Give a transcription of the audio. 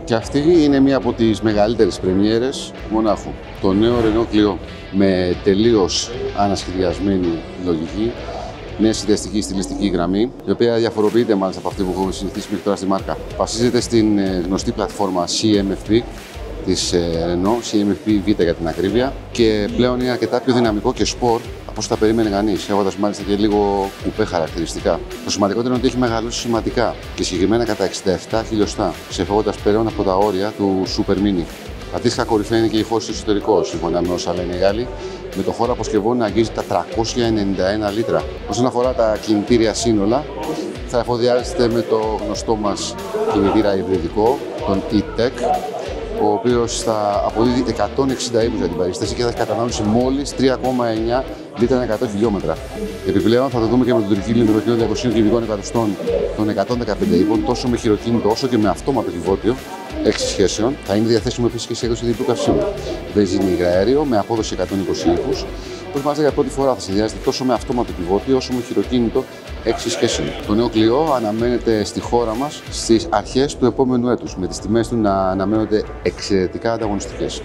Και αυτή είναι μία από τις μεγαλύτερες πρεμιέρες του μονάχου. Το νέο Renault Clio με τελείως ανασχεδιασμένη λογική, νέα συνδυαστική στιλιστική γραμμή, η οποία διαφοροποιείται μάλιστα από αυτή που έχουμε συνηθίσει μέχρι τώρα στη μάρκα. Βασίζεται στην γνωστή πλατφόρμα CMF-P της Renault, CMF-P Vita για την ακρίβεια, και πλέον είναι αρκετά πιο δυναμικό και σπορ από όσο τα περίμενε κανείς, έχοντας μάλιστα και λίγο κουπέ χαρακτηριστικά. Το σημαντικότερο είναι ότι έχει μεγαλώσει σημαντικά και συγκεκριμένα κατά 67 χιλιοστά, ξεφεύγοντας πλέον από τα όρια του Super Mini. Αντίστοιχα, κορυφαία είναι και η χώρηση στο εσωτερικό, σύμφωνα με όσα λένε οι Γάλλοι, με το χώρο αποσκευών να αγγίζει τα 391 λίτρα. Όσον αφορά τα κινητήρια σύνολα, θα εφοδιάζεται με το γνωστό μας κινητήρα υβριδικό, τον E-Tech, ο οποίος θα αποδίδει 160 ύπους για την παρίσταση και θα έχει κατανάλωση μόλις 3,9 λίτρα ανά 100 χιλιόμετρα. Επιπλέον θα το δούμε και με τον τρικύλινο υδροχείο 200 κυβικών εκατοστών των 115 ύπων, τόσο με χειροκίνητο όσο και με αυτόματο κυβότιο 6 σχέσεων. Θα είναι διαθέσιμο επίσης και σε έκδοση διπλού καυσίμου. Βενζίνη υγραέριο με απόδοση 120 ύπους, που μάλιστα για πρώτη φορά θα συνδυάζεται τόσο με αυτόματο κυβότιο όσο με χειροκίνητο 6 σχέσεων. Το νέο Clio αναμένεται στη χώρα μας στις αρχές του επόμενου έτους, με τις τιμές του να αναμένονται εξαιρετικά ανταγωνιστικές.